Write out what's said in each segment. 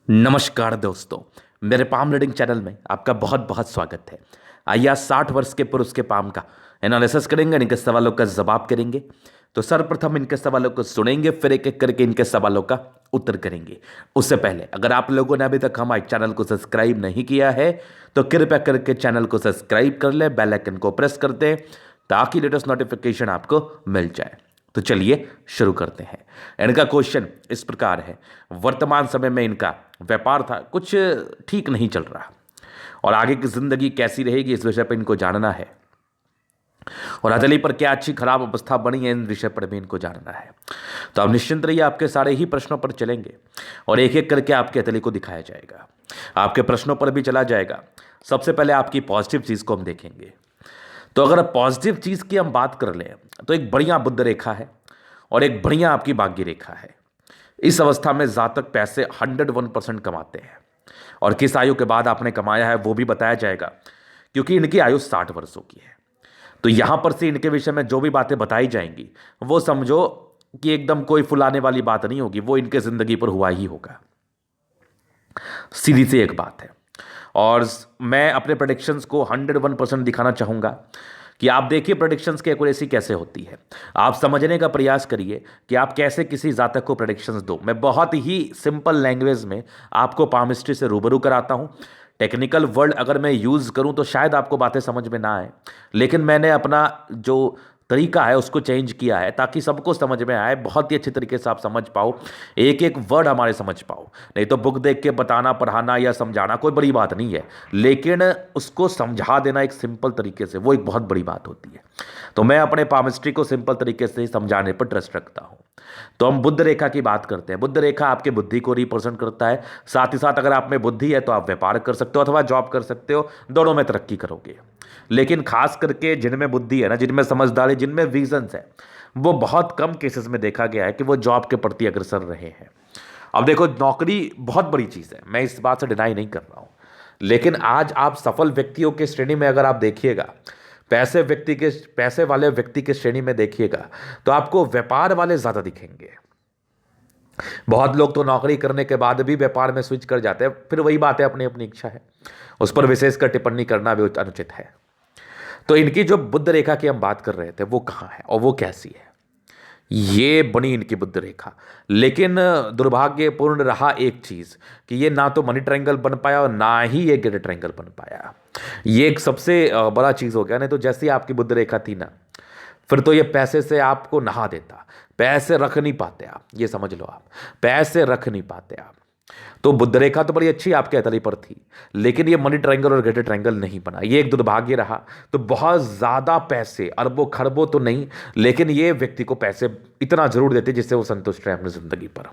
नमस्कार दोस्तों। मेरे पाम रीडिंग चैनल में आपका बहुत बहुत स्वागत है। आइए आज 60 वर्ष के पुरुष के पाम का एनालिसिस करेंगे, इनके सवालों का जवाब करेंगे। तो सर्वप्रथम इनके सवालों को सुनेंगे, फिर एक एक करके इनके सवालों का उत्तर करेंगे। उससे पहले अगर आप लोगों ने अभी तक हमारे चैनल को सब्सक्राइब नहीं किया है तो कृपया करके चैनल को सब्सक्राइब कर ले, बेल आइकन को प्रेस कर दें ताकि लेटेस्ट नोटिफिकेशन आपको मिल जाए। तो चलिए शुरू करते हैं। इनका क्वेश्चन इस प्रकार है, वर्तमान समय में इनका व्यापार था कुछ ठीक नहीं चल रहा और आगे की जिंदगी कैसी रहेगी इस विषय पर इनको जानना है, और हथेली पर क्या अच्छी खराब अवस्था बनी है इन विषय पर भी इनको जानना है। तो अब निश्चिंत रहिए, आपके सारे ही प्रश्नों पर चलेंगे और एक एक करके आपके हथेली को दिखाया जाएगा, आपके प्रश्नों पर भी चला जाएगा। सबसे पहले आपकी पॉजिटिव चीज को हम देखेंगे। तो अगर पॉजिटिव चीज की हम बात कर लें तो एक बढ़िया बुद्ध रेखा है और एक बढ़िया आपकी भाग्य रेखा है। इस अवस्था में जातक पैसे 101% कमाते हैं और किस आयु के बाद आपने कमाया है वो भी बताया जाएगा, क्योंकि इनकी आयु 60 वर्षों की है। तो यहां पर से इनके विषय में जो भी बातें बताई जाएंगी वो समझो कि एकदम कोई फुलाने वाली बात नहीं होगी, वो इनके जिंदगी पर हुआ ही होगा। सीधी सी एक बात है और मैं अपने प्रेडिक्शंस को 101% दिखाना चाहूंगा कि आप देखिए प्रेडिक्शंस की एक्यूरेसी कैसे होती है। आप समझने का प्रयास करिए कि आप कैसे किसी जातक को प्रेडिक्शंस दो। मैं बहुत ही सिंपल लैंग्वेज में आपको पामिस्ट्री से रूबरू कराता हूं। टेक्निकल वर्ड अगर मैं यूज़ करूं तो शायद आपको बातें समझ में ना आए, लेकिन मैंने अपना जो तरीका है उसको चेंज किया है ताकि सबको समझ में आए, बहुत ही अच्छे तरीके से आप समझ पाओ, एक एक वर्ड हमारे समझ पाओ। नहीं तो बुक देख के बताना, पढ़ाना या समझाना कोई बड़ी बात नहीं है, लेकिन उसको समझा देना एक सिंपल तरीके से वो एक बहुत बड़ी बात होती है। तो मैं अपने पामिस्ट्री को सिंपल तरीके से ही समझाने पर ट्रस्ट रखता हूँ। तो हम बुद्ध रेखा की बात करते हैं। बुद्ध रेखा आपके बुद्धि को रिप्रेजेंट करता है। साथ ही साथ अगर आप में बुद्धि है तो आप व्यापार कर सकते हो अथवा जॉब कर सकते हो, दोनों में तरक्की करोगे। लेकिन खास करके जिनमें बुद्धि है ना, जिनमें समझदारी, जिनमें विजन्स है, वो बहुत कम केसेस में देखा गया है कि वो जॉब के प्रति अग्रसर रहे हैं। अब देखो, नौकरी बहुत बड़ी चीज़ है, मैं इस बात से डिनाई नहीं कर रहा हूँ, लेकिन आज आप सफल व्यक्तियों के श्रेणी में अगर आप देखिएगा, पैसे वाले व्यक्ति के श्रेणी में देखिएगा तो आपको व्यापार वाले ज़्यादा दिखेंगे। बहुत लोग तो नौकरी करने के बाद भी व्यापार में स्विच कर जाते हैं, फिर वही बात है, अपनी अपनी इच्छा है, उस पर विशेषकर टिप्पणी करना भी अनुचित है। तो इनकी जो बुद्ध रेखा की हम बात कर रहे थे वो कहाँ है और वो कैसी है, ये बनी इनकी बुद्ध रेखा। लेकिन दुर्भाग्यपूर्ण रहा एक चीज कि ये ना तो मनी ट्रायंगल बन पाया और ना ही ये ग्रेट ट्रायंगल बन पाया। ये एक सबसे बड़ा चीज हो गया। नहीं तो जैसी आपकी बुद्ध रेखा थी ना, फिर तो ये पैसे से आपको नहा देता। पैसे रख नहीं पाते आप, ये समझ लो, आप पैसे रख नहीं पाते आप। तो बुद्ध रेखा तो बड़ी अच्छी आपके हथेली पर थी, लेकिन ये मनी ट्रायंगल और ग्रेटर ट्रायंगल नहीं बना, ये एक दुर्भाग्य रहा। तो बहुत ज़्यादा पैसे, अरबों खरबों तो नहीं, लेकिन ये व्यक्ति को पैसे इतना जरूर देते जिससे वो संतुष्ट रहे अपनी जिंदगी पर।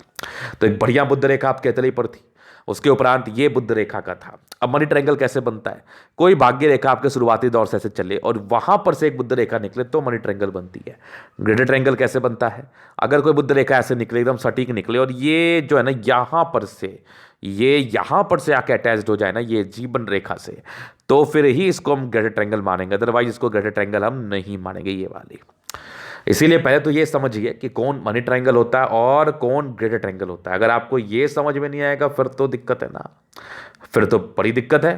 तो एक बढ़िया बुद्ध रेखा आपके हथेली पर थी। उसके उपरांत ये बुद्ध रेखा का था। अब मनी ट्रायंगल कैसे बनता है, कोई भाग्य रेखा आपके शुरुआती दौर से ऐसे चले और वहां पर से एक बुद्ध रेखा निकले तो मनी ट्रायंगल बनती है। ग्रेटर ट्रायंगल कैसे बनता है, अगर कोई बुद्ध रेखा ऐसे निकले, एकदम सटीक निकले, और ये जो है ना यहां पर से आके अटैच्ड हो जाए ना ये जीवन रेखा से, तो फिर ही इसको हम ग्रेटर ट्रायंगल मानेंगे, अदरवाइज इसको ग्रेटर ट्रायंगल हम नहीं मानेंगे ये वाली। इसीलिए पहले तो ये समझिए कि कौन मनी ट्रायंगल होता है और कौन ग्रेटर ट्रायंगल होता है। अगर आपको ये समझ में नहीं आएगा फिर तो दिक्कत है ना, फिर तो बड़ी दिक्कत है।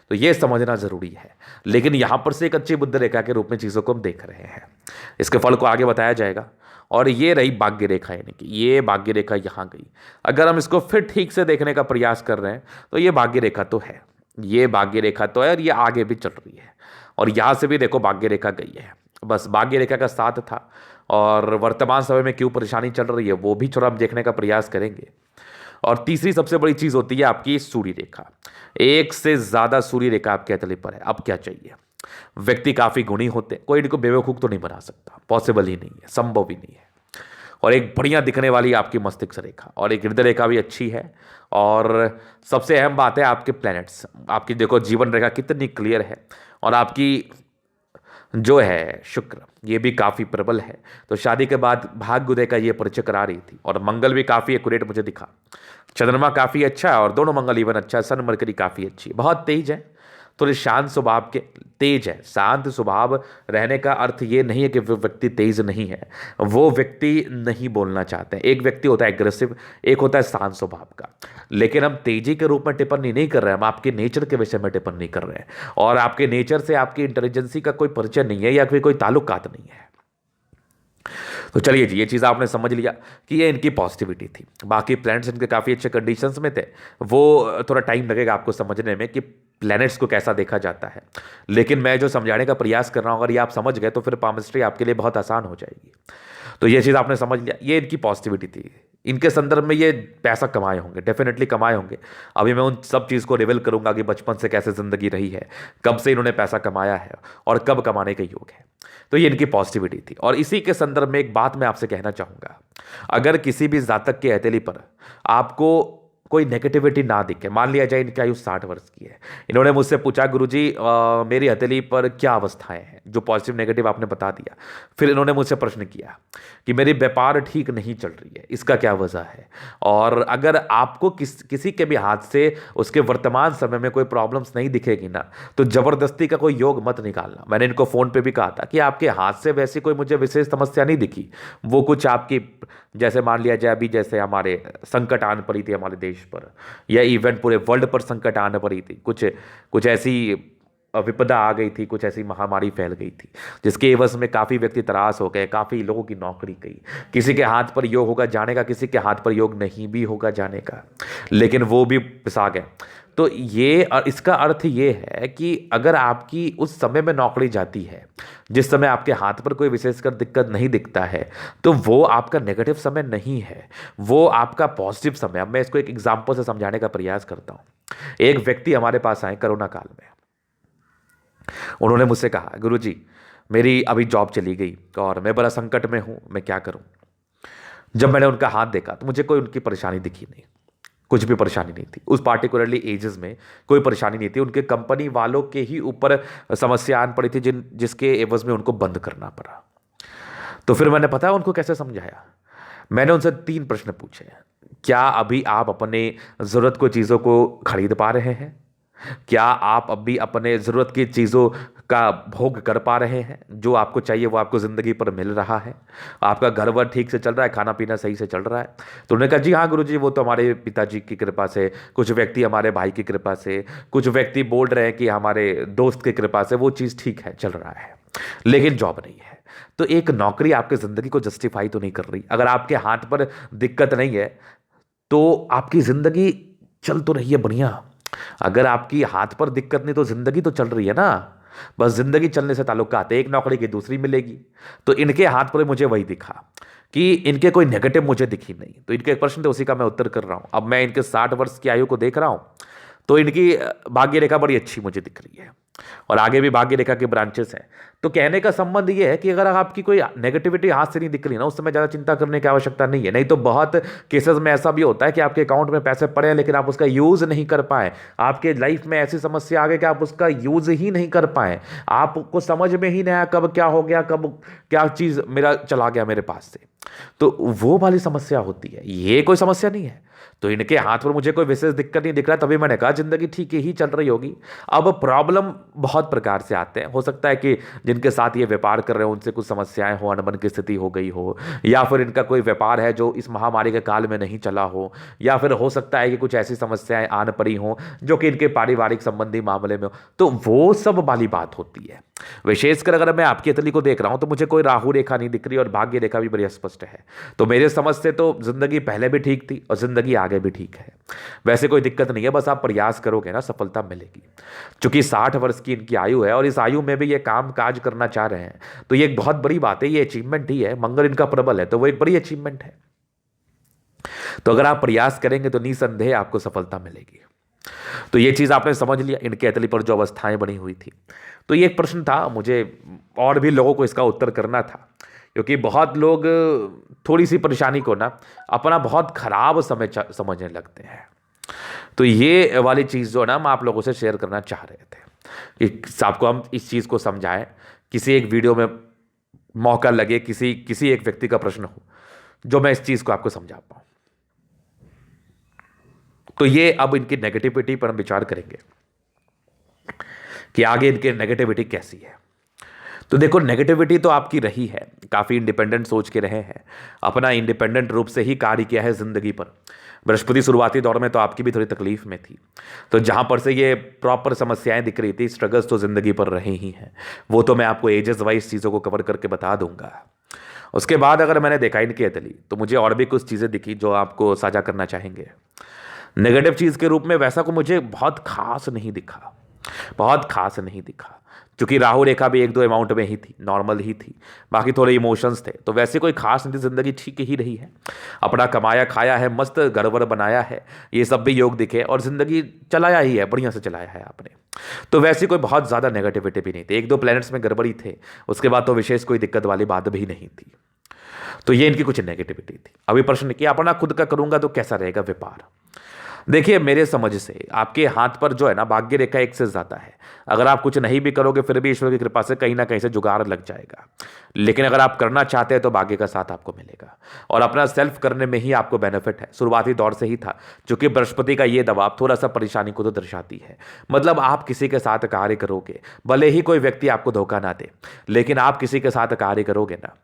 तो ये समझना जरूरी है। लेकिन यहां पर से एक अच्छी बुद्ध रेखा के रूप में चीज़ों को हम देख रहे हैं, इसके फल को आगे बताया जाएगा। और ये रही भाग्य रेखा, यानी कि ये भाग्य रेखा यहाँ गई। अगर हम इसको फिर ठीक से देखने का प्रयास कर रहे हैं तो ये भाग्य रेखा तो है, ये भाग्य रेखा तो है और ये आगे भी चल रही है। और यहाँ से भी देखो भाग्य रेखा गई है, बस भाग्य रेखा का साथ था। और वर्तमान समय में क्यों परेशानी चल रही है वो भी थोड़ा हम देखने का प्रयास करेंगे। और तीसरी सबसे बड़ी चीज होती है आपकी सूर्य रेखा। एक से ज्यादा सूर्य रेखा आपके हथेली पर है। अब क्या चाहिए, व्यक्ति काफी गुणी होते हैं, कोई इनको बेवकूफ तो नहीं बना सकता, पॉसिबल ही नहीं है, संभव ही नहीं है। और एक बढ़िया दिखने वाली आपकी मस्तिष्क रेखा और एक हृदय रेखा भी अच्छी है। और सबसे अहम बात है आपके प्लैनेट्स, आपकी देखो जीवन रेखा कितनी क्लियर है। और आपकी जो है शुक्र, ये भी काफ़ी प्रबल है। तो शादी के बाद भाग्य उदय का ये परिचय करा रही थी। और मंगल भी काफ़ी एक्यूरेट मुझे दिखा, चंद्रमा काफ़ी अच्छा है और दोनों मंगल इवन अच्छा है, सन मरकरी काफ़ी अच्छी है, बहुत तेज है। थोड़े शांत स्वभाव के, तेज है। शांत स्वभाव रहने का अर्थ ये नहीं है कि वो व्यक्ति तेज नहीं है, वो व्यक्ति नहीं बोलना चाहते हैं। एक व्यक्ति होता है एग्रेसिव, एक होता है शांत स्वभाव का। लेकिन हम तेजी के रूप में टिप्पणी नहीं कर रहे हैं, हम आपके नेचर के विषय में टिप्पणी कर रहे हैं, और आपके नेचर से आपकी इंटेलिजेंसी का कोई परिचय नहीं है या फिर कोई ताल्लुकात नहीं है। तो चलिए जी, ये चीज़ आपने समझ लिया कि ये इनकी पॉजिटिविटी थी। बाकी प्लैनेट्स इनके काफ़ी अच्छे कंडीशंस में थे, वो थोड़ा टाइम लगेगा आपको समझने में कि प्लैनेट्स को कैसा देखा जाता है, लेकिन मैं जो समझाने का प्रयास कर रहा हूँ, अगर ये आप समझ गए तो फिर पामिस्ट्री आपके लिए बहुत आसान हो जाएगी। तो ये चीज़ आपने समझ लिया, ये इनकी पॉजिटिविटी थी। इनके संदर्भ में ये पैसा कमाए होंगे, डेफिनेटली कमाए होंगे। अभी मैं उन सब चीज़ को रिवील करूंगा कि बचपन से कैसे ज़िंदगी रही है, कब से इन्होंने पैसा कमाया है और कब कमाने के योग है। तो ये इनकी पॉजिटिविटी थी। और इसी के संदर्भ में एक बात मैं आपसे कहना चाहूँगा, अगर किसी भी जातक के हथेली पर आपको कोई नेगेटिविटी ना दिखे, मान लिया जाए इनकी आयु 60 वर्ष की है, इन्होंने मुझसे पूछा गुरुजी मेरी हथेली पर क्या अवस्थाएं हैं, जो पॉजिटिव नेगेटिव आपने बता दिया। फिर इन्होंने मुझसे प्रश्न किया कि मेरी व्यापार ठीक नहीं चल रही है, इसका क्या वजह है, और अगर आपको किसी के भी हाथ से उसके वर्तमान समय में कोई प्रॉब्लम्स नहीं दिखेगी ना, तो जबरदस्ती का कोई योग मत निकालना। मैंने इनको फोन पे भी कहा था कि आपके हाथ से वैसी कोई मुझे विशेष समस्या नहीं दिखी, वो कुछ आपकी, जैसे मान लिया जाए अभी जैसे हमारे संकट आन पड़ी थी हमारे देश पर, या इवन पूरे वर्ल्ड पर संकट आने पड़ी थी, कुछ कुछ ऐसी विपदा आ गई थी, कुछ ऐसी महामारी फैल गई थी जिसके एवज में काफ़ी व्यक्ति त्रास हो गए, काफ़ी लोगों की नौकरी गई। किसी के हाथ पर योग होगा जाने का, किसी के हाथ पर योग नहीं भी होगा जाने का, लेकिन वो भी पिसा गए। तो ये इसका अर्थ ये है कि अगर आपकी उस समय में नौकरी जाती है जिस समय आपके हाथ पर कोई विशेषकर दिक्कत नहीं दिखता है, तो वो आपका नेगेटिव समय नहीं है, वो आपका पॉजिटिव समय। अब मैं इसको एक एग्जाम्पल से समझाने का प्रयास करता हूँ। एक व्यक्ति हमारे पास आए कोरोना काल में, उन्होंने मुझसे कहा गुरुजी मेरी अभी जॉब चली गई और मैं बड़ा संकट में हूँ, मैं क्या करूँ। जब मैंने उनका हाथ देखा तो मुझे कोई उनकी परेशानी दिखी नहीं, कुछ भी परेशानी नहीं थी। उस पार्टिकुलरली एजेस में कोई परेशानी नहीं थी, उनके कंपनी वालों के ही ऊपर समस्या आन पड़ी थी जिसके एवज में उनको बंद करना पड़ा। तो फिर मैंने पता है उनको कैसे समझाया, मैंने उनसे 3 प्रश्न पूछे। क्या अभी आप अपने ज़रूरत को चीज़ों को खरीद पा रहे हैं? क्या आप अभी अपने ज़रूरत की चीज़ों का भोग कर पा रहे हैं? जो आपको चाहिए वो आपको ज़िंदगी पर मिल रहा है? आपका घर वर ठीक से चल रहा है, खाना पीना सही से चल रहा है? तो उन्होंने कहा जी हाँ गुरुजी, वो तो हमारे पिताजी की कृपा से, कुछ व्यक्ति हमारे भाई की कृपा से, कुछ व्यक्ति बोल रहे हैं कि हमारे दोस्त की कृपा से वो चीज़ ठीक है, चल रहा है, लेकिन जॉब नहीं है। तो एक नौकरी आपकी ज़िंदगी को जस्टिफाई तो नहीं कर रही। अगर आपके हाथ पर दिक्कत नहीं है तो आपकी ज़िंदगी चल तो रही है बढ़िया। अगर आपकी हाथ पर दिक्कत नहीं तो जिंदगी तो चल रही है ना, बस जिंदगी चलने से ताल्लुकात है, एक नौकरी की दूसरी मिलेगी। तो इनके हाथ पर मुझे वही दिखा कि इनके कोई नेगेटिव मुझे दिखी नहीं। तो इनके एक प्रश्न थे, उसी का मैं उत्तर कर रहा हूं। अब मैं इनके 60 वर्ष की आयु को देख रहा हूं, तो इनकी भाग्य रेखा बड़ी अच्छी मुझे दिख रही है, और आगे भी भाग्य रेखा के ब्रांचेस हैं। तो कहने का संबंध ये है कि अगर आपकी कोई नेगेटिविटी हाथ से नहीं दिख रही ना, उस समय ज़्यादा चिंता करने की आवश्यकता नहीं है। नहीं तो बहुत केसेस में ऐसा भी होता है कि आपके अकाउंट में पैसे पड़े हैं लेकिन आप उसका यूज़ नहीं कर पाए। आपके लाइफ में ऐसी समस्या आ गई कि आप उसका यूज़ ही नहीं कर पाए, आपको समझ में ही नहीं आया कब क्या हो गया, कब क्या चीज़ मेरा चला गया मेरे पास से। तो वो वाली समस्या होती है, ये कोई समस्या नहीं है। तो इनके हाथ पर मुझे कोई विशेष दिक्कत नहीं दिख रहा, तभी मैंने कहा जिंदगी ठीक ही चल रही होगी। अब प्रॉब्लम बहुत प्रकार से आते हैं, हो सकता है कि जिनके साथ ये व्यापार कर रहे हो उनसे कुछ समस्याएं हो, अनबन की स्थिति हो गई हो, या फिर इनका कोई व्यापार है जो इस महामारी के काल में नहीं चला हो, या फिर हो सकता है कि कुछ ऐसी समस्याएं आन पड़ी हो जो कि इनके पारिवारिक संबंधी मामले में हो। तो वो सब वाली बात होती है। विशेषकर अगर मैं आपकी अतली को देख रहा हूं तो मुझे कोई राहु रेखा नहीं दिख रही और भाग्य रेखा भी बड़ी स्पष्ट है। तो मेरे समझ से तो जिंदगी पहले भी ठीक थी और जिंदगी आगे भी ठीक है, वैसे कोई दिक्कत नहीं है। बस आप प्रयास करोगे ना, सफलता मिलेगी। चूंकि 60 वर्ष की इनकी आयु है और इस आयु में भी ये काम काज करना चाह रहे हैं, तो ये एक बहुत बड़ी बात है, ये अचीवमेंट ही है। मंगल इनका प्रबल है तो वो एक बड़ी अचीवमेंट है। तो अगर आप प्रयास करेंगे तो निसंदेह आपको सफलता मिलेगी। तो ये चीज आपने समझ लिया, इनके अतली पर जो अवस्थाएं बनी हुई थी। तो ये एक प्रश्न था, मुझे और भी लोगों को इसका उत्तर करना था, क्योंकि बहुत लोग थोड़ी सी परेशानी को ना अपना बहुत खराब समय समझने लगते हैं। तो ये वाली चीज़ जो ना हम आप लोगों से शेयर करना चाह रहे थे कि आपको हम इस चीज़ को समझाएं, किसी एक वीडियो में मौका लगे, किसी एक व्यक्ति का प्रश्न हो जो मैं इस चीज़ को आपको समझा पाऊँ। तो ये अब इनकी नेगेटिविटी पर हम विचार करेंगे। कि आगे इनके नेगेटिविटी कैसी है। तो देखो, नेगेटिविटी तो आपकी रही है, काफ़ी इंडिपेंडेंट सोच के रहे हैं, अपना इंडिपेंडेंट रूप से ही कार्य किया है ज़िंदगी पर। बृहस्पति शुरुआती दौर में तो आपकी भी थोड़ी तकलीफ में थी, तो जहाँ पर से ये प्रॉपर समस्याएं दिख रही थी, स्ट्रगल्स तो ज़िंदगी पर रहे ही हैं। वो तो मैं आपको एजेस वाइज चीज़ों को कवर करके बता दूंगा। उसके बाद अगर मैंने देखा इनकी अतली, तो मुझे और भी कुछ चीज़ें दिखी जो आपको साझा करना चाहेंगे। नेगेटिव चीज़ के रूप में वैसा को मुझे बहुत खास नहीं दिखा, बहुत खास नहीं दिखा, क्योंकि राहु रेखा भी एक दो अमाउंट में ही थी, नॉर्मल ही थी, बाकी थोड़े इमोशंस थे, तो वैसे कोई खास नहीं थी, जिंदगी ठीक ही रही है, अपना कमाया खाया है, मस्त गड़बड़ बनाया है, ये सब भी योग दिखे, और जिंदगी चलाया ही है, बढ़िया से चलाया है आपने। तो वैसी कोई बहुत ज़्यादा नेगेटिविटी भी नहीं थी, एक दो प्लैनेट्स में गड़बड़ी थे, उसके बाद तो विशेष कोई दिक्कत वाली बात भी नहीं थी। तो ये इनकी कुछ नेगेटिविटी थी। अभी प्रश्न किया अपना खुद का करूंगा तो कैसा रहेगा व्यापार। देखिए, मेरे समझ से आपके हाथ पर जो है ना भाग्य रेखा एक से ज़्यादा है। अगर आप कुछ नहीं भी करोगे फिर भी ईश्वर की कृपा से कहीं ना कहीं से जुगाड़ लग जाएगा, लेकिन अगर आप करना चाहते हैं तो भाग्य का साथ आपको मिलेगा, और अपना सेल्फ करने में ही आपको बेनिफिट है। शुरुआती दौर से ही था, क्योंकि बृहस्पति का ये दबाव थोड़ा सा परेशानी को तो दर्शाती है। मतलब आप किसी के साथ कार्य करोगे, भले ही कोई व्यक्ति आपको धोखा ना दे, लेकिन आप किसी के साथ कार्य करोगे ना,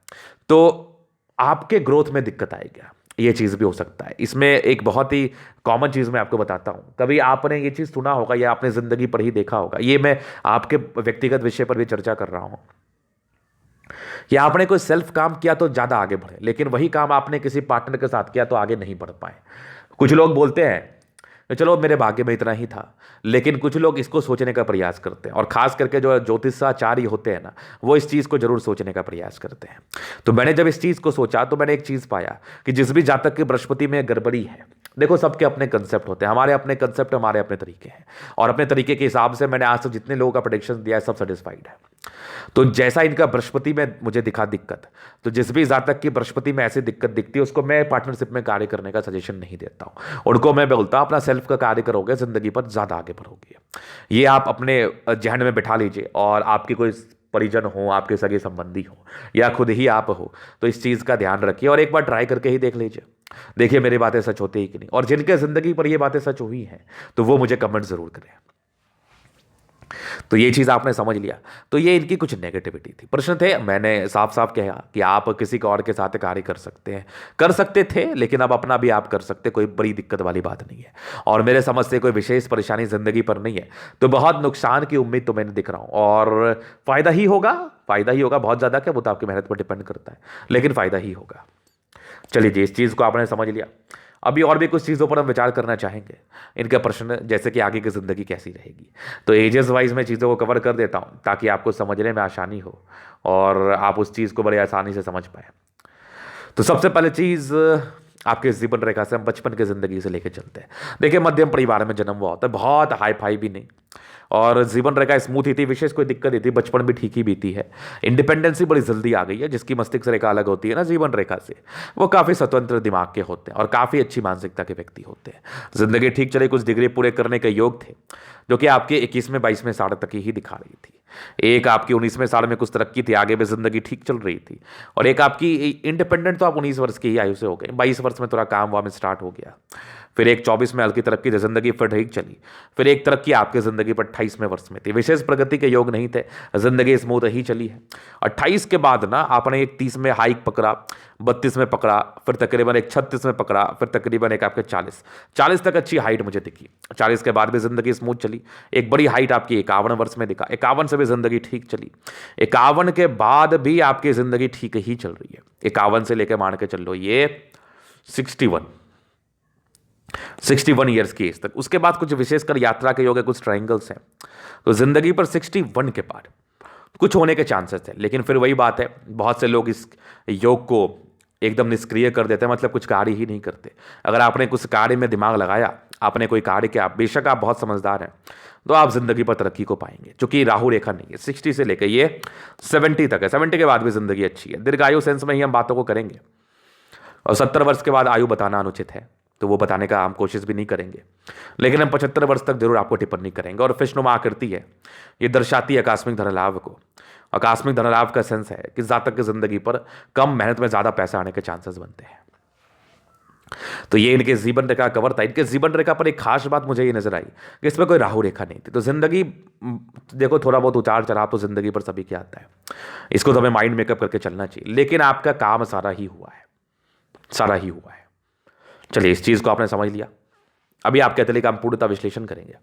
तो आपके ग्रोथ में दिक्कत आएगा। ये चीज़ भी हो सकता है। इसमें एक बहुत ही कॉमन चीज़ मैं आपको बताता हूँ, कभी आपने ये चीज़ सुना होगा या आपने ज़िंदगी पर ही देखा होगा, ये मैं आपके व्यक्तिगत विषय पर भी चर्चा कर रहा हूँ, या आपने कोई सेल्फ काम किया तो ज़्यादा आगे बढ़े, लेकिन वही काम आपने किसी पार्टनर के साथ किया तो आगे नहीं बढ़ पाए। कुछ लोग बोलते हैं चलो मेरे भाग्य में इतना ही था, लेकिन कुछ लोग इसको सोचने का प्रयास करते हैं, और खास करके जो ज्योतिषाचार्य होते हैं ना, वो इस चीज़ को जरूर सोचने का प्रयास करते हैं। तो मैंने जब इस चीज़ को सोचा तो मैंने एक चीज़ पाया कि जिस भी जातक की बृहस्पति में गड़बड़ी है, देखो सबके अपने कंसेप्ट होते हैं, हमारे अपने कंसेप्ट, हमारे अपने तरीके हैं, और अपने तरीके के हिसाब से मैंने आज तक जितने लोगों का प्रेडिक्शन दिया है सब सेटिस्फाइड है। तो जैसा इनका बृहस्पति में मुझे दिखा दिक्कत, तो जिस भी जातक की बृहस्पति में ऐसी दिक्कत दिखती है उसको मैं पार्टनरशिप में कार्य करने का सजेशन नहीं देता हूं। उनको मैं बोलता हूं अपना सेल्फ का कार्य करोगे जिंदगी पर ज़्यादा आगे बढ़ोगे। ये आप अपने जहन में बैठा लीजिए, और आपकी कोई परिजन हो, आपके सगे संबंधी हो, या खुद ही आप हो, तो इस चीज़ का ध्यान रखिए और एक बार ट्राई करके ही देख लीजिए। देखिए मेरी बातें सच होती ही कि नहीं, और जिनके ज़िंदगी पर ये बातें सच हुई हैं तो वो मुझे कमेंट ज़रूर करें। तो ये चीज़ आपने समझ लिया। तो ये इनकी कुछ नेगेटिविटी थी। प्रश्न थे, मैंने साफ साफ कहा कि आप किसी का और के साथ कार्य कर सकते हैं, कर सकते थे, लेकिन अब अपना भी आप कर सकते, कोई बड़ी दिक्कत वाली बात नहीं है, और मेरे समझ से कोई विशेष परेशानी ज़िंदगी पर नहीं है। तो बहुत नुकसान की उम्मीद तो मैंने दिख रहा हूँ, और फ़ायदा ही होगा, फ़ायदा ही होगा, बहुत ज़्यादा क्या, वो तो आपकी मेहनत पर डिपेंड करता है, लेकिन फ़ायदा ही होगा। चलिए जी, इस चीज़ को आपने समझ लिया। अभी और भी कुछ चीज़ों पर हम विचार करना चाहेंगे। इनका प्रश्न जैसे कि आगे की ज़िंदगी कैसी रहेगी, तो एजेस वाइज मैं चीज़ों को कवर कर देता हूँ ताकि आपको समझने में आसानी हो और आप उस चीज़ को बड़े आसानी से समझ पाए। तो सबसे पहले चीज़, आपके जीवन रेखा से हम बचपन की ज़िंदगी से लेकर चलते हैं। देखिए, मध्यम परिवार में जन्म हुआ होता है, बहुत हाई फाई भी नहीं, और जीवन रेखा स्मूथ ही थी, विशेष कोई दिक्कत नहीं थी, बचपन भी ठीक ही बीती है। इंडिपेंडेंसी बड़ी जल्दी आ गई है। जिसकी मस्तिष्क रेखा अलग होती है ना जीवन रेखा से, वो काफ़ी स्वतंत्र दिमाग के होते हैं और काफ़ी अच्छी मानसिकता के व्यक्ति होते हैं। जिंदगी ठीक चली, कुछ डिग्री पूरे करने के योग थे, जो कि आपके 21वें 22वें साल तक ही दिखा रही थी। एक आपकी 19वें साल में कुछ तरक्की थी, आगे भी जिंदगी ठीक चल रही थी, और एक आपकी इंडिपेंडेंट तो आप 19 वर्ष की ही आयु से हो गए, 22 वर्ष में थोड़ा काम वाम स्टार्ट हो गया, फिर एक 24 में हल्की तरक्की थी, जिंदगी फिर ठीक चली, फिर एक तरक्की आपकी जिंदगी पर 28वें वर्ष में थी, विशेष प्रगति के योग नहीं थे, जिंदगी स्मूथ ही चली है। 28 के बाद ना आपने एक 30 में हाइक पकड़ा, 32 में पकड़ा, फिर तकरीबन एक 36 में पकड़ा, फिर तकरीबन एक आपके 40 तक अच्छी हाइट मुझे दिखी। 40 के बाद भी जिंदगी स्मूथ चली, एक बड़ी हाइट आपकी 51 वर्ष में दिखा, 51 से भी जिंदगी ठीक चली, 51 के बाद भी आपकी जिंदगी ठीक ही चल रही है। 51 से लेकर मान के चल लो ये 61 ईयर्स की एज तक। उसके बाद कुछ विशेषकर यात्रा के योग है, कुछ ट्रायंगल्स हैं, तो जिंदगी पर 61 के बाद कुछ होने के चांसेस है। लेकिन फिर वही बात है, बहुत से लोग इस योग को एकदम निष्क्रिय कर देते हैं, मतलब कुछ कार्य ही नहीं करते। अगर आपने कुछ कार्य में दिमाग लगाया, आपने कोई कार्य किया, बेशक आप बहुत समझदार हैं, तो आप जिंदगी पर तरक्की को पाएंगे। क्योंकि राहु रेखा नहीं है, 60 से लेकर ये 70 तक है, 70 के बाद भी जिंदगी अच्छी है। दीर्घायु सेंस में ही हम बातों को करेंगे, और 70 वर्ष के बाद आयु बताना अनुचित है, तो वो बताने का हम कोशिश भी नहीं करेंगे, लेकिन हम 75 वर्ष तक जरूर आपको टिप्पणी करेंगे। और फिशनुमा आकृति है, ये दर्शाती है आकस्मिक धनलाभ को। आकस्मिक धनलाभ का सेंस है कि जातक की जिंदगी पर कम मेहनत में ज़्यादा पैसा आने के चांसेस बनते हैं। तो ये इनके जीवन रेखा कवर था। इनके जीवन रेखा पर एक खास बात मुझे ये नजर आई कि इसमें कोई राहु रेखा नहीं थी। तो जिंदगी देखो, थोड़ा बहुत उतार चढ़ाव तो जिंदगी पर सभी के आता है, इसको तो हमें माइंड मेकअप करके चलना चाहिए। लेकिन आपका काम सारा ही हुआ है, सारा ही हुआ है। चलिए, इस चीज को आपने समझ लिया। अभी आपके तरीके का हम पूर्णतः विश्लेषण करेंगे,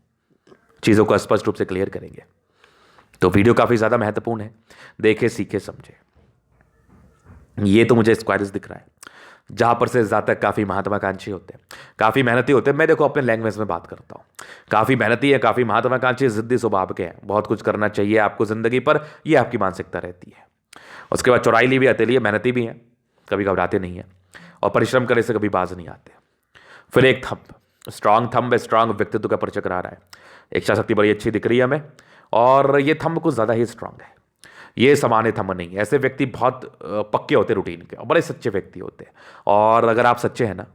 चीजों को स्पष्ट रूप से क्लियर करेंगे। तो वीडियो काफी ज्यादा महत्वपूर्ण है, देखे सीखे समझे। ये तो मुझे स्क्वायर्स दिख रहा है, जहां पर से जातक काफी महत्वाकांक्षी होते हैं, काफी मेहनती होते हैं। मैं देखो अपने लैंग्वेज में बात करता हूं, काफी मेहनती है, काफी महत्वाकांक्षी, जिद्दी स्वभाव के हैं, बहुत कुछ करना चाहिए आपको जिंदगी पर, ये आपकी मानसिकता रहती है। उसके बाद चौड़ाई भी आती है, मेहनती भी है, कभी घबराते नहीं है, और परिश्रम करने से कभी बाज नहीं आते। फिर एक थंब, स्ट्रांग थंब है, स्ट्रांग व्यक्तित्व का परिचय करा रहा है। इच्छा शक्ति बड़ी अच्छी दिख रही है हमें, और ये थंब कुछ ज़्यादा ही स्ट्रांग है। ये सामान्य थंब नहीं है। ऐसे व्यक्ति बहुत पक्के होते हैं रूटीन के, और बड़े सच्चे व्यक्ति होते हैं। और अगर आप सच्चे हैं ना,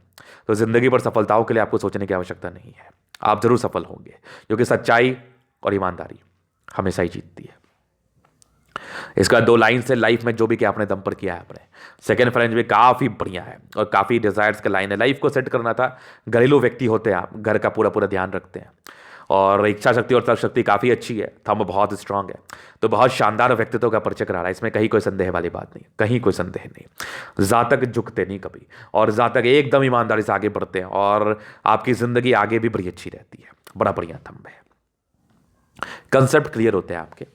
तो ज़िंदगी पर सफलताओं के लिए आपको सोचने की आवश्यकता नहीं है, आप जरूर सफल होंगे, क्योंकि सच्चाई और ईमानदारी हमेशा ही जीतती है। इसका 2 लाइन से लाइफ में जो भी किया आपने दम पर किया है आपने। सेकंड फ्रेंच भी काफ़ी बढ़िया है, और काफ़ी डिजायर्स का लाइन है। लाइफ को सेट करना था, घरेलू व्यक्ति होते हैं आप, घर का पूरा पूरा ध्यान रखते हैं, और इच्छा शक्ति और तर्क शक्ति काफ़ी अच्छी है, थंब बहुत स्ट्रांग है। तो बहुत शानदार व्यक्तित्व का परिचय करा रहा है, इसमें कहीं कोई संदेह वाली बात नहीं, कहीं कोई संदेह नहीं। जातक झुकते नहीं कभी, और जातक एकदम ईमानदारी से आगे बढ़ते हैं, और आपकी ज़िंदगी आगे भी बड़ी अच्छी रहती है। बड़ा बढ़िया थंब है, कंसेप्ट क्लियर होते हैं आपके।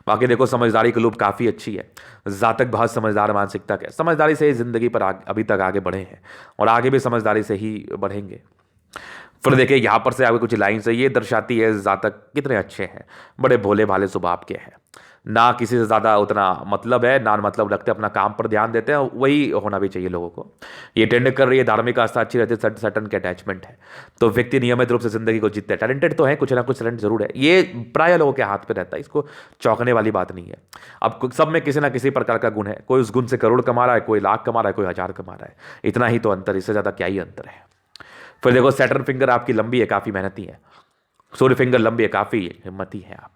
बाकी देखो, समझदारी की लूप काफ़ी अच्छी है। जातक बहुत समझदार मानसिकता के, समझदारी से ही जिंदगी पर अभी तक आगे बढ़े हैं, और आगे भी समझदारी से ही बढ़ेंगे। फिर देखिए, यहाँ पर से आगे कुछ लाइन से ये दर्शाती है जातक कितने अच्छे हैं, बड़े भोले भाले स्वभाव के हैं, ना किसी से ज़्यादा उतना मतलब है, ना मतलब रखते, अपना काम पर ध्यान देते हैं, वही होना भी चाहिए लोगों को। ये टेंड कर रही है, धार्मिक आस्था अच्छी रहती है, सटन के अटैचमेंट है, तो व्यक्ति नियमित रूप से जिंदगी को जीतते हैं। टैलेंटेड तो है, कुछ ना कुछ टैलेंट जरूर है, ये प्राय लोगों के हाथ पे रहता है, इसको चौंकने वाली बात नहीं है। अब सब में किसी ना किसी प्रकार का गुण है, कोई उस गुण से करोड़ कमा रहा है, कोई लाख कमा रहा है, कोई 1000 कमा रहा है, इतना ही तो अंतर, इससे ज़्यादा क्या ही अंतर है। फिर देखो, सैटर्न फिंगर आपकी लंबी है, काफ़ी मेहनती है। सूर्य फिंगर लंबी है, काफ़ी हिम्मती है आप।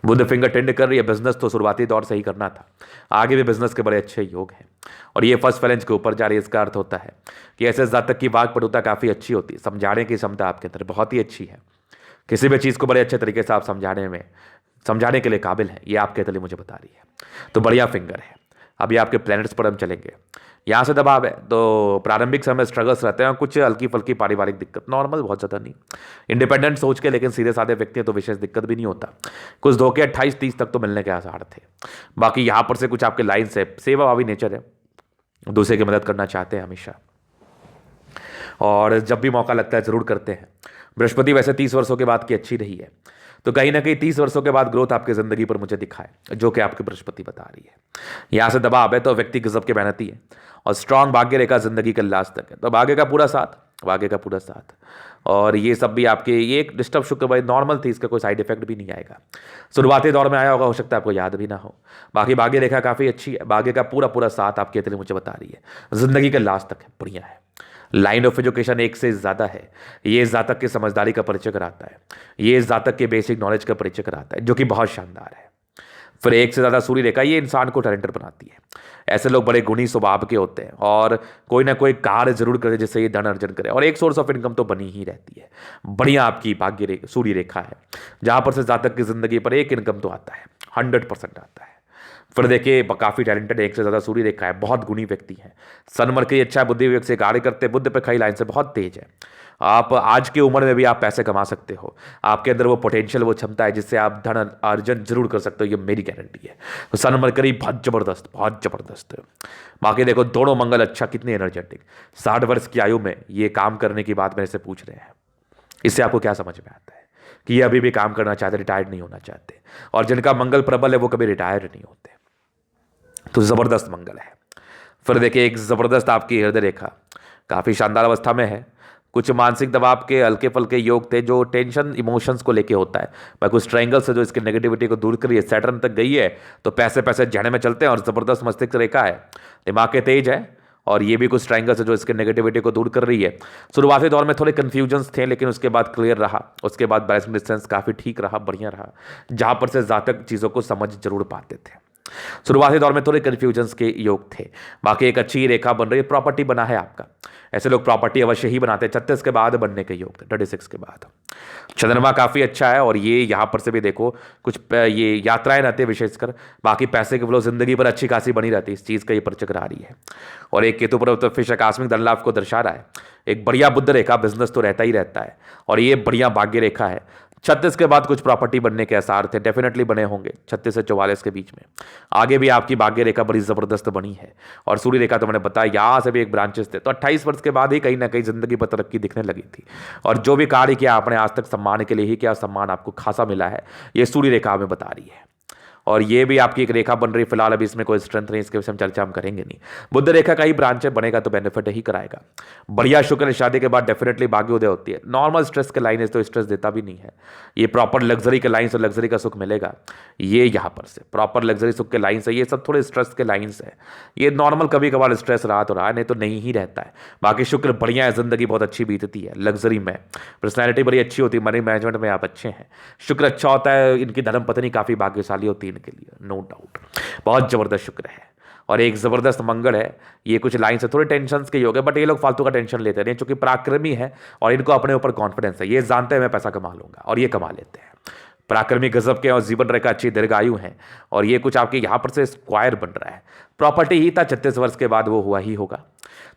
बुध फिंगर टेंड कर रही है, बिजनेस तो शुरुआती दौर से ही करना था, आगे भी बिजनेस के बड़े अच्छे योग हैं, और ये फर्स्ट फैलेंज के ऊपर जा रही है। इसका अर्थ होता है कि ऐसे जातक की वाक्पटुता काफ़ी अच्छी होती है, समझाने की क्षमता आपके अंदर बहुत ही अच्छी है, किसी भी चीज़ को बड़े अच्छे तरीके से आप समझाने के लिए काबिल है, ये आपके तले मुझे बता रही है। तो बढ़िया फिंगर है। अभी आपके प्लैनेट्स पर हम चलेंगे। यहाँ से दबाव है, तो प्रारंभिक समय स्ट्रगल्स रहते हैं, कुछ हल्की फल्की पारिवारिक दिक्कत, नॉर्मल, बहुत ज़्यादा नहीं। इंडिपेंडेंट सोच के, लेकिन सीधे साधे व्यक्ति हैं, तो विशेष दिक्कत भी नहीं होता। कुछ धोखे 28-30 तक तो मिलने के आसार थे। बाकी यहाँ पर से कुछ आपके लाइन से सेवा भावी नेचर है, दूसरे की मदद करना चाहते हैं हमेशा, और जब भी मौका लगता है ज़रूर करते हैं। बृहस्पति वैसे 30 वर्षों के बाद की अच्छी रही है, तो कहीं ना कहीं 30 वर्षों के बाद ग्रोथ आपकी ज़िंदगी पर मुझे दिखा है, जो कि आपकी बृहस्पति बता रही है। यहाँ से दबाव है, तो व्यक्ति गजब के मेहनती है, और स्ट्रांग भाग्य रेखा जिंदगी के लास्ट तक है, तो भाग्य का पूरा साथ, भाग्य का पूरा साथ। और ये सब भी आपके, ये एक डिस्टर्ब शुक्र भाई नॉर्मल थी, इसका कोई साइड इफेक्ट भी नहीं आएगा। शुरुआती दौर में आया होगा, हो सकता है आपको याद भी ना हो। बाकी भाग्य रेखा काफ़ी अच्छी है, भाग्य का पूरा पूरा साथ आपके लिए मुझे बता रही है, जिंदगी के लास्ट तक है, बढ़िया है। लाइन ऑफ एजुकेशन एक से ज़्यादा है, ये जातक की समझदारी का परिचय कराता है, ये जातक के बेसिक नॉलेज का परिचय कराता है, जो कि बहुत शानदार है। फिर एक से ज़्यादा सूर्य रेखा, ये इंसान को टैलेंटेड बनाती है। ऐसे लोग बड़े गुणी स्वभाव के होते हैं, और कोई ना कोई कार्य जरूर करे जिससे ये धन अर्जन करे, और एक सोर्स ऑफ इनकम तो बनी ही रहती है। बढ़िया आपकी भाग्य रेखा, सूर्य रेखा है, जहाँ पर से जातक की जिंदगी पर एक इनकम तो आता है, 100% आता है। फिर देखिए, काफ़ी टैलेंटेड, एक से ज़्यादा सूर्य रेखा है, बहुत गुणी व्यक्ति है। सन मरकरी अच्छा बुद्धि विवेक से कार्य करते, बुद्ध पे खई लाइन से बहुत तेज है। आप आज की उम्र में भी आप पैसे कमा सकते हो, आपके अंदर वो पोटेंशियल, वो क्षमता है जिससे आप धन अर्जन जरूर कर सकते हो, ये मेरी गारंटी है। तो सन मरकरी बहुत ज़बरदस्त, बहुत ज़बरदस्त। बाकी देखो, दोनों मंगल अच्छा, कितने एनर्जेटिक, 60 वर्ष की आयु में ये काम करने की बात मेरे से पूछ रहे हैं। इससे आपको क्या समझ में आता है कि ये अभी भी काम करना चाहते, रिटायर्ड नहीं होना चाहते, और जिनका मंगल प्रबल है वो कभी रिटायर नहीं होते। तो ज़बरदस्त मंगल है। फिर देखिए, एक ज़बरदस्त आपकी हृदय रेखा काफ़ी शानदार अवस्था में है। कुछ मानसिक दबाव के हल्के फल्के योग थे, जो टेंशन इमोशंस को लेके होता है, मैं कुछ ट्रायंगल से जो इसकी नेगेटिविटी को दूर करिए, सैटर्न तक गई है, तो पैसे पैसे जहने में चलते हैं, और ज़बरदस्त मस्तिष्क रेखा है, दिमाग के तेज है, और ये भी कुछ ट्रायंगल से जो इसके नेगेटिविटी को दूर कर रही है। शुरुआती दौर में थोड़े कन्फ्यूजन्स थे, लेकिन उसके बाद क्लियर रहा, उसके बाद बैलेंसिंग डिस्टेंस काफ़ी ठीक रहा, बढ़िया रहा, जहाँ पर से जातक चीज़ों को समझ जरूर पाते थे। शुरुआती दौर में थोड़े कन्फ्यूजन्स के योग थे, बाकी एक अच्छी रेखा बन रही है, प्रॉपर्टी बना है आपका, ऐसे लोग प्रॉपर्टी अवश्य ही बनाते हैं। 36 के बाद बनने के योग थे, 36 के बाद। चंद्रमा काफ़ी अच्छा है और ये यहाँ पर से भी देखो कुछ ये यात्राएं रहती है विशेषकर, बाकी पैसे के फ्लो जिंदगी पर अच्छी खासी बनी रहती है, इस चीज़ का ये प्रचक्र आ रही है। और एक केतु पर तो फिश आकस्मिक धन लाभ को दर्शा रहा है। एक बढ़िया बुद्ध रेखा, बिजनेस तो रहता ही रहता है और ये बढ़िया भाग्य रेखा है। 36 के बाद कुछ प्रॉपर्टी बनने के आसार थे, डेफिनेटली बने होंगे 36 से 44 के बीच में। आगे भी आपकी भाग्य रेखा बड़ी ज़बरदस्त बनी है और सूर्य रेखा तो मैंने बताया यहाँ से भी एक ब्रांचेस थे, तो 28 वर्ष के बाद ही कहीं ना कहीं जिंदगी पर तरक्की दिखने लगी थी। और जो भी कार्य किया आपने आज तक सम्मान के लिए ही किया, सम्मान आपको खासा मिला है, ये सूर्य रेखा हमें बता रही है। और ये भी आपकी एक रेखा बन रही है, फिलहाल अभी इसमें कोई स्ट्रेंथ नहीं, इसके विषय में चर्चा हम करेंगे नहीं। बुद्ध रेखा का ही ब्रांच है, बनेगा तो बेनिफिट ही कराएगा। बढ़िया शुक्र शादी के बाद डेफिनेटली भाग्य उदय होती है। नॉर्मल स्ट्रेस के लाइन है तो स्ट्रेस देता भी नहीं है, ये प्रॉपर लग्जरी के लाइन से लग्जरी का सुख मिलेगा। ये यहाँ पर से प्रॉपर लग्जरी सुख के लाइन से, ये सब थोड़े स्ट्रेस के लाइन है। ये नॉर्मल कभी कभार स्ट्रेस रहा तो रहा, नहीं तो नहीं ही रहता है। बाकी शुक्र बढ़िया है, जिंदगी बहुत अच्छी बीतती है लग्जरी में, पर्सनैलिटी बड़ी अच्छी होती है, मनी मैनेजमेंट में आप अच्छे हैं। शुक्र अच्छा होता है, इनकी धर्म पत्नी काफ़ी भाग्यशाली होती है इनके लिए, नो डाउट। बहुत जबरदस्त शुक्र है और एक जबरदस्त मंगल है। ये कुछ लाइन से थोड़े टेंशन के योग है, बट ये लोग फालतू का टेंशन लेते नहीं, क्योंकि पराक्रमी है और इनको अपने ऊपर कॉन्फिडेंस है। ये जानते हैं मैं पैसा कमा लूंगा और ये कमा लेते हैं। पराक्रमी गजब के और जीवन रेखा अच्छी दीर्घायु है और ये कुछ आपके यहाँ पर से स्क्वायर बन रहा है। प्रॉपर्टी ही था, 36 वर्ष के बाद वो हुआ ही होगा।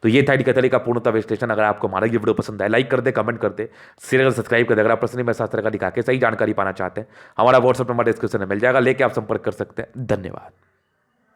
तो ये था इनके का पूर्णतः विश्लेषण। अगर आपको हमारा ये वीडियो पसंद आए, लाइक कर दे, कमेंट कर दे, शेयर सब्सक्राइब कर दे। अगर आप पर्सनली मेरे शास्त्र का दिखा के सही जानकारी पाना चाहते हैं, हमारा व्हाट्सएप नंबर डिस्क्रिप्शन में मिल जाएगा, लेके आप संपर्क कर सकते हैं। धन्यवाद।